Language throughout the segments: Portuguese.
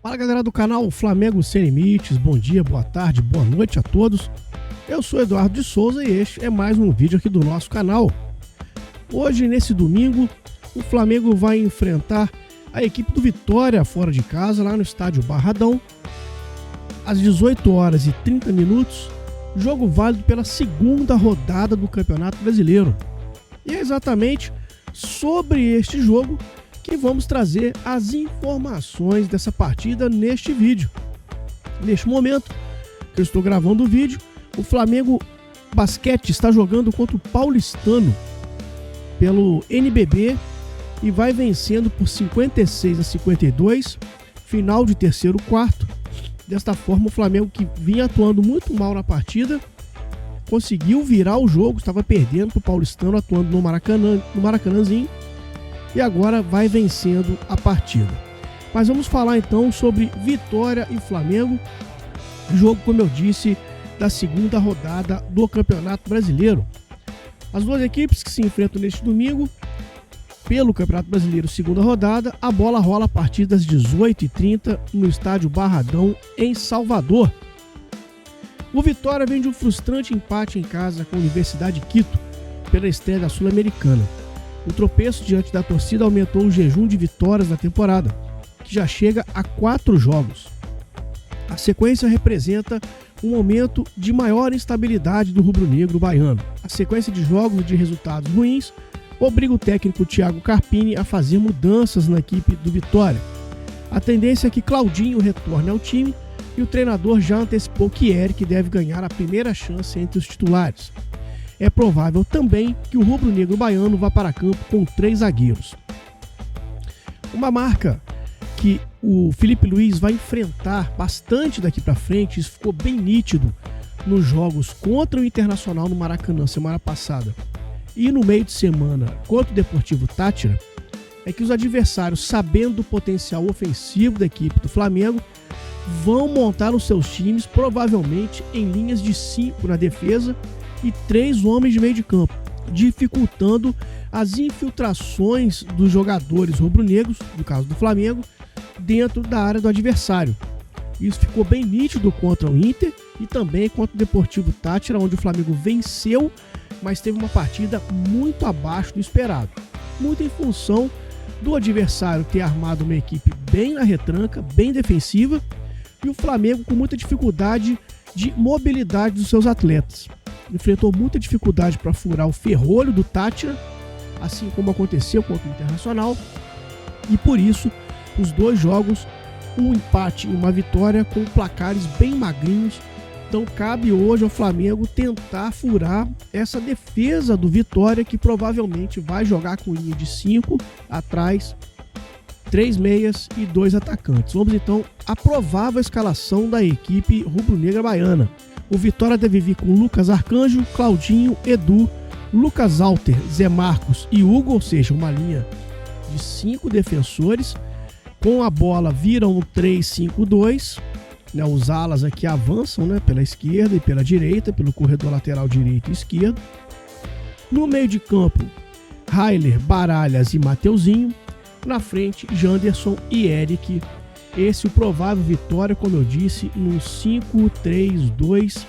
Fala galera do canal Flamengo Sem Limites, bom dia, boa tarde, boa noite a todos. Eu sou Eduardo de Souza e este é mais um vídeo aqui do nosso canal. Hoje, nesse domingo, o Flamengo vai enfrentar a equipe do Vitória fora de casa, lá no estádio Barradão, às 18h30, jogo válido pela segunda rodada do Campeonato Brasileiro. E é exatamente sobre este jogo que vamos trazer as informações dessa partida neste vídeo. Neste momento que eu estou gravando o vídeo, o Flamengo Basquete está jogando contra o Paulistano pelo NBB e vai vencendo por 56-52, final de terceiro quarto. Desta forma, o Flamengo, que vinha atuando muito mal na partida, conseguiu virar o jogo, estava perdendo para o Paulistano, atuando no Maracanãzinho, e agora vai vencendo a partida. Mas vamos falar então sobre Vitória e Flamengo, jogo, como eu disse, da segunda rodada do Campeonato Brasileiro. As duas equipes que se enfrentam neste domingo pelo Campeonato Brasileiro, segunda rodada, a bola rola a partir das 18h30 no estádio Barradão, em Salvador. O Vitória vem de um frustrante empate em casa com a Universidade de Quito pela estreia da Sul-Americana. O tropeço diante da torcida aumentou o jejum de vitórias da temporada, que já chega a 4 jogos. A sequência representa um momento de maior instabilidade do rubro-negro baiano. A sequência de jogos de resultados ruins obriga o técnico Thiago Carpini a fazer mudanças na equipe do Vitória. A tendência é que Claudinho retorne ao time e o treinador já antecipou que Eric deve ganhar a primeira chance entre os titulares. É provável também que o rubro-negro baiano vá para campo com 3 zagueiros. Uma marca que o Felipe Luiz vai enfrentar bastante daqui para frente, isso ficou bem nítido nos jogos contra o Internacional no Maracanã semana passada e no meio de semana contra o Deportivo Táchira, é que os adversários, sabendo do potencial ofensivo da equipe do Flamengo, vão montar os seus times provavelmente em linhas de 5 na defesa e 3 homens de meio de campo, dificultando as infiltrações dos jogadores rubro-negros, no caso do Flamengo, dentro da área do adversário. Isso ficou bem nítido contra o Inter e também contra o Deportivo Táchira, onde o Flamengo venceu, mas teve uma partida muito abaixo do esperado, muito em função do adversário ter armado uma equipe bem na retranca, bem defensiva, e o Flamengo com muita dificuldade de mobilidade dos seus atletas. Enfrentou muita dificuldade para furar o ferrolho do Táchira, assim como aconteceu contra o Internacional, e por isso os dois jogos, um empate e uma vitória com placares bem magrinhos. Então cabe hoje ao Flamengo tentar furar essa defesa do Vitória, que provavelmente vai jogar com linha de 5 atrás, 3 meias e 2 atacantes. Vamos então à provável escalação da equipe rubro-negra baiana. O Vitória deve vir com Lucas Arcanjo, Claudinho, Edu, Lucas Alter, Zé Marcos e Hugo, ou seja, uma linha de 5 defensores. Com a bola viram um 3-5-2, né? Os alas aqui avançam, né? Pela esquerda e pela direita, pelo corredor lateral direito e esquerdo. No meio de campo, Railer, Baralhas e Mateuzinho. Na frente, Janderson e Eric. Esse é o provável Vitória, como eu disse, num 5-3-2,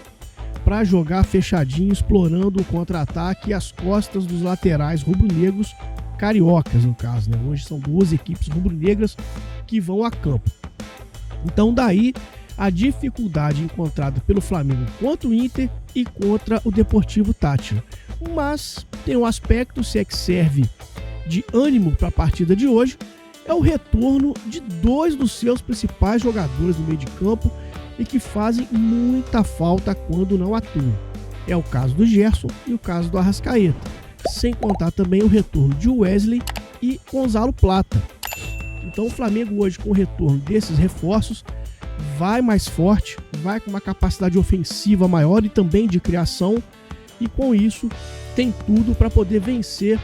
para jogar fechadinho, explorando o contra-ataque e as costas dos laterais rubro-negros, cariocas no caso, né? Hoje são 2 equipes rubro-negras que vão a campo. Então daí a dificuldade encontrada pelo Flamengo contra o Inter e contra o Deportivo Táchira. Mas tem um aspecto, se é que serve de ânimo para a partida de hoje, é o retorno de 2 dos seus principais jogadores no meio de campo e que fazem muita falta quando não atuam. É o caso do Gerson e o caso do Arrascaeta, sem contar também o retorno de Wesley e Gonzalo Plata. Então o Flamengo hoje, com o retorno desses reforços, vai mais forte, vai com uma capacidade ofensiva maior e também de criação, e com isso tem tudo para poder vencer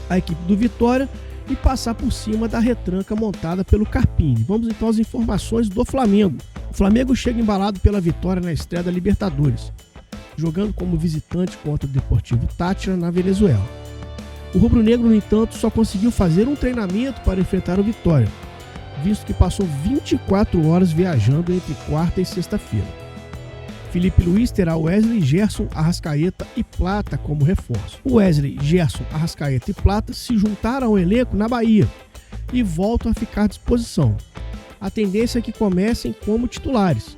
a equipe do Vitória e passar por cima da retranca montada pelo Carpini. Vamos então às informações do Flamengo. O Flamengo chega embalado pela vitória na estreia da Libertadores, jogando como visitante contra o Deportivo Táchira na Venezuela. O rubro-negro, no entanto, só conseguiu fazer um treinamento para enfrentar o Vitória. visto que passou 24 horas viajando entre quarta e sexta-feira. Felipe Luiz terá Wesley, Gerson, Arrascaeta e Plata como reforço. Wesley, Gerson, Arrascaeta e Plata se juntaram ao elenco na Bahia e voltam a ficar à disposição. A tendência é que comecem como titulares.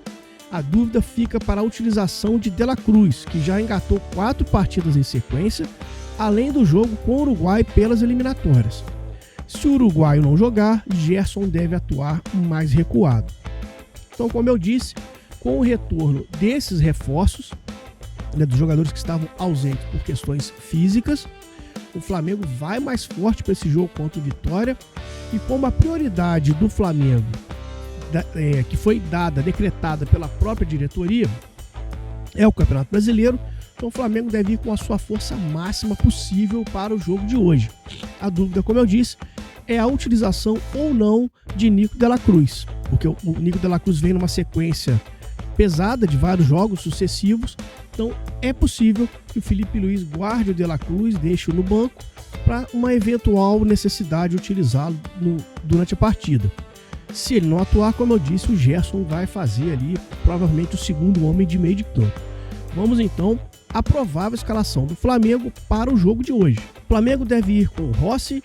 A dúvida fica para a utilização de De La Cruz, que já engatou 4 partidas em sequência, além do jogo com o Uruguai pelas eliminatórias. Se o uruguaio não jogar, Gerson deve atuar mais recuado. Então, como eu disse, com o retorno desses reforços, dos jogadores que estavam ausentes por questões físicas, o Flamengo vai mais forte para esse jogo contra o Vitória. E como a prioridade do Flamengo, que foi decretada pela própria diretoria, é o Campeonato Brasileiro, então o Flamengo deve ir com a sua força máxima possível para o jogo de hoje. A dúvida, como eu disse, é a utilização ou não de Nico de La Cruz, porque o Nico de La Cruz vem numa sequência pesada de vários jogos sucessivos, então é possível que o Felipe Luiz guarde o De La Cruz, deixe-o no banco para uma eventual necessidade de utilizá-lo durante a partida. Se ele não atuar, como eu disse, o Gerson vai fazer ali provavelmente o segundo homem de meio de campo. Vamos então à provável escalação do Flamengo para o jogo de hoje. O Flamengo deve ir com Rossi,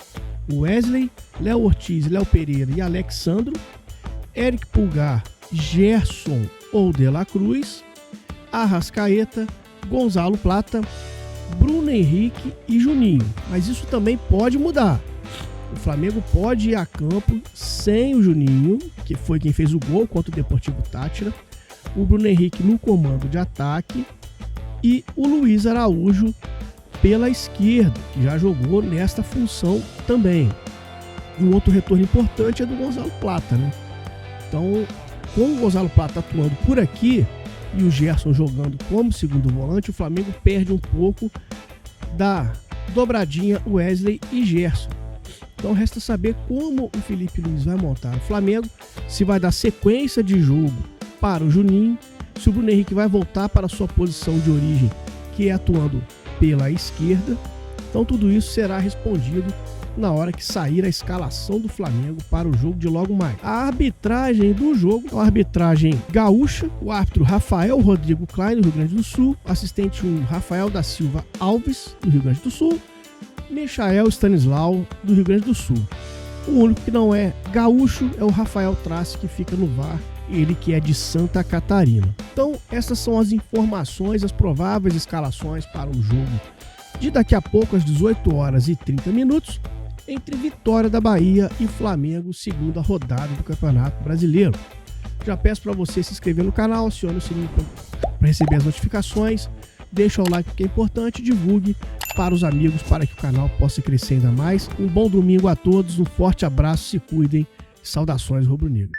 Wesley, Léo Ortiz, Léo Pereira e Alexandro, Eric Pulgar, Gerson ou De La Cruz, Arrascaeta, Gonzalo Plata, Bruno Henrique e Juninho. Mas isso também pode mudar. O Flamengo pode ir a campo sem o Juninho, que foi quem fez o gol contra o Deportivo Táchira, o Bruno Henrique no comando de ataque e o Luiz Araújo pela esquerda, que já jogou nesta função também. E um outro retorno importante é do Gonzalo Plata, né? Então, com o Gonzalo Plata atuando por aqui e o Gerson jogando como segundo volante, o Flamengo perde um pouco da dobradinha Wesley e Gerson. Então resta saber como o Felipe Luiz vai montar o Flamengo, se vai dar sequência de jogo para o Juninho, se o Bruno Henrique vai voltar para a sua posição de origem, que é atuando pela esquerda. Então tudo isso será respondido na hora que sair a escalação do Flamengo para o jogo de logo mais. A arbitragem do jogo é uma arbitragem gaúcha, o árbitro Rafael Rodrigo Klein, do Rio Grande do Sul, assistente Rafael da Silva Alves, do Rio Grande do Sul, Michael Stanislau, do Rio Grande do Sul. O único que não é gaúcho é o Rafael Trace, que fica no VAR, ele que é de Santa Catarina. Então essas são as informações, as prováveis escalações para o jogo de daqui a pouco às 18 horas e 30 minutos, entre Vitória da Bahia e Flamengo, segunda rodada do Campeonato Brasileiro. Já peço para você se inscrever no canal, acione o sininho para receber as notificações, deixa o like que é importante, divulgue para os amigos para que o canal possa crescer ainda mais. Um bom domingo a todos, um forte abraço, se cuidem, saudações rubro-negras.